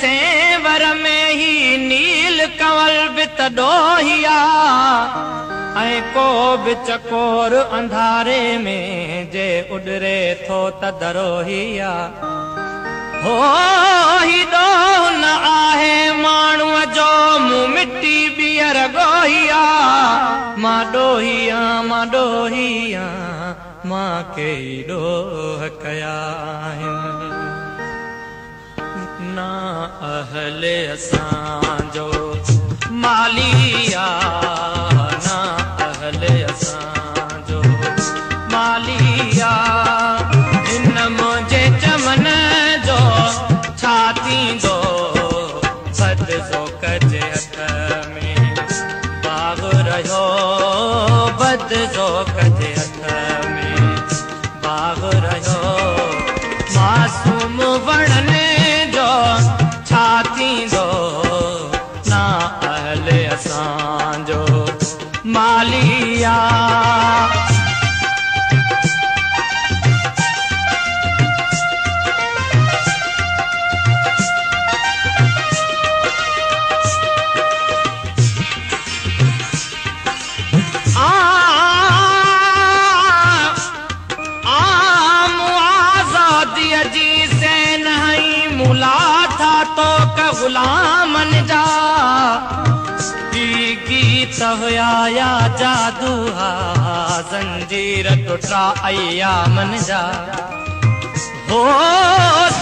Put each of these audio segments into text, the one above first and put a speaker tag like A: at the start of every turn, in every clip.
A: saver में ही नील कंवल बि तॾोहिया ऐं को बि चकोर अंधारे में जे उॾरे थो त दरोहिया हो ही ॾोह न आहे माण्हूअ जो मूं मिटी ॿीहर ॻोहिया मां ॾोहिया मां ॾोहिया मां कई ॾोह कया आहिनि ना अहले असांजो मालिया ना अहले असांजो मालिया इन मुंहिंजे चमन जो छा थींदो बदज़ो कजे हथ में बाग़ रहियो बदज़ो कजे हथ में बाग़ रहियो मासूम वणने जो छा थींदो ना अहले असांजो मालिया गुलामन जा गीत हुया या जादू हा ज़ंजीर टुटा अयामन जा हो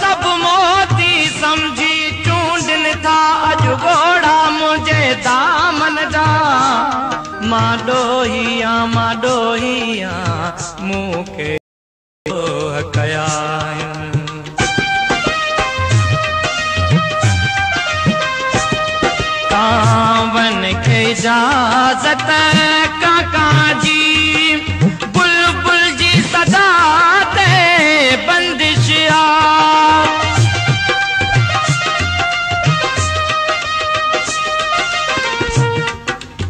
A: सब मोती समझी चूंडन था अॼु घोड़ा मुझे दामन जा मां ॾोहिया मूंखे ॾोह कया कावन के इजाजत काका जी बुलबुल जी सदा ते बंदिशिया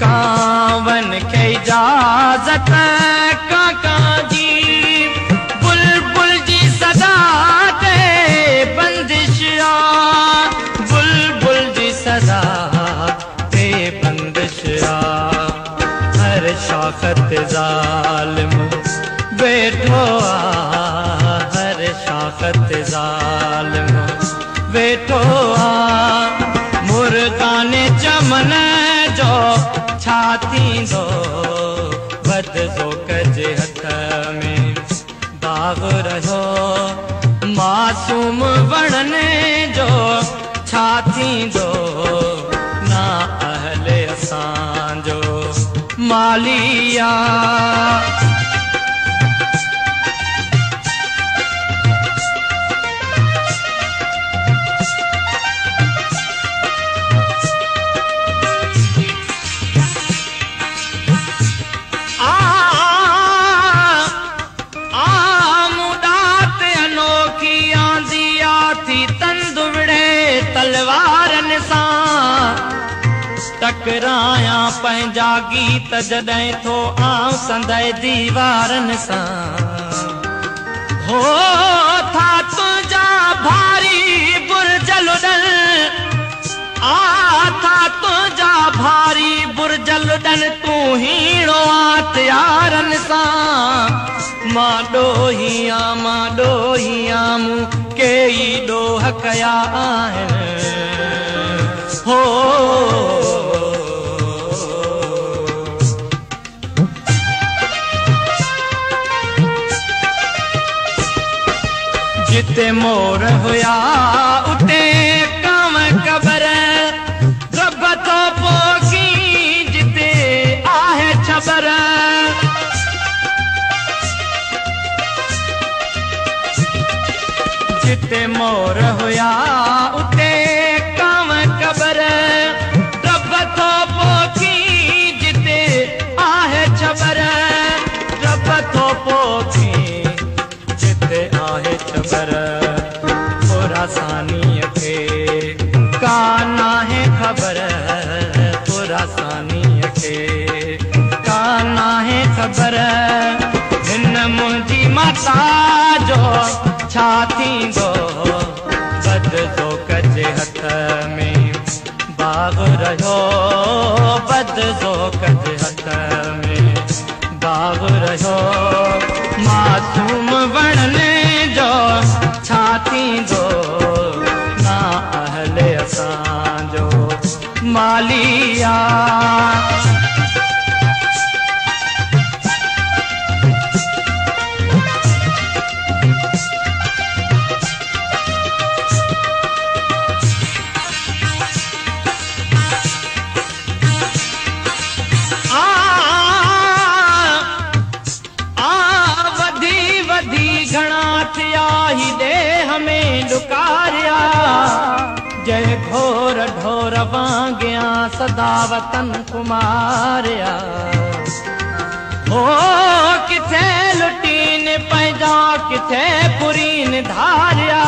A: कावन के इजाजत काका जी बुलबुल जी सदा ते बंदिशिया बुलबुल जी सदा हर शाखत जालिम बैठो हर शाखत जालिम बैठो मुर्गाने चमन जो छा थींदो बदज़ो कजे हथ में दाग़ रहियो मासूम वणने जो छा थींदो ना अहले असांजो मालिया मुदात अनोखी आंदिया थी तंदुवड़े तलवारन सां टकराया पंहिंजा गीत जॾहिं थो आऊं संदे दीवारन सां हो था तुंहिंजा भारी बुर्जल उॾन था तुंहिंजा भारी बुर्जल उॾन तूं हीणो यारन सां मां ॾोहिया मूं कई ॾोह कया आहिनि हो जिते मोर हुया उते कांव कबर रब तो पोखी जिते आहे छबर जिते मोर हुया उते कांव कबर रब तो पोखी जिते आहे छबर रब तो पोखी आहे छबर पुरासानीअ खे कान आहे ख़बर पुरासानीअ खे कान आहे ख़बर हिन मुंहिंजी माता जो छा थींदो बदज़ो कजे हथ में बाग रहियो बदज़ोक़ जे हथ में बाग रहियो मासूम वणने जो छा थींदो ना अहले असांजो मालिया लुकारिया जय घोर ढोर वांगिया सदा वतन कुमारिया हो किथे लुटीन पैजा किथे पुरीन धारिया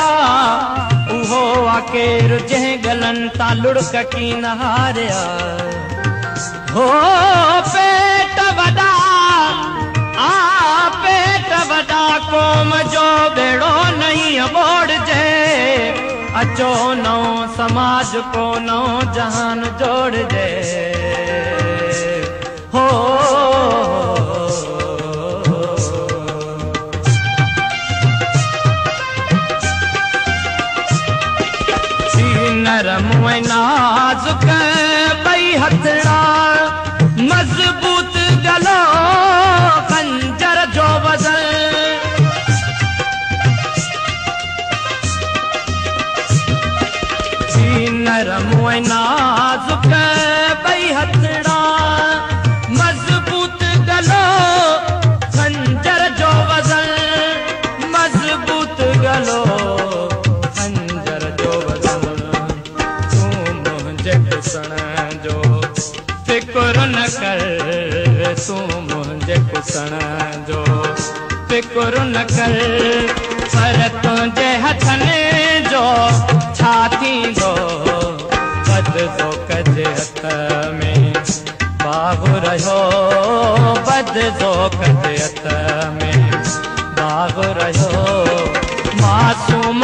A: उहो आकेर जंहिं गलन ता लुड़क की नहारिया हो पेट वॾा पेट वॾा क़ौम जो बेड़ो नहीं अबोड़जे अचो नओं समाज को नओं जहान जोड़जे हो नरम ऐं नाज़ुक ॿई हथड़ा मज़बूत गलो खंजर जो वज़न नरम ऐं नाज़ुक ॿई हथड़ा मज़बूत गलो खंजर जो वज़न मज़बूत गलो खंजर जो वज़न तूं मुंहिंजे कुसण जो फिक्र न कर तूं मुंहिंजे कुसण जो फिक्र न कर पर तुंहिंजे हथनि जो छा थींदो बदज़ोक़ जे हथ में बाग रहियो बदज़ोक़ जे हथ में बाग रहियो मासूम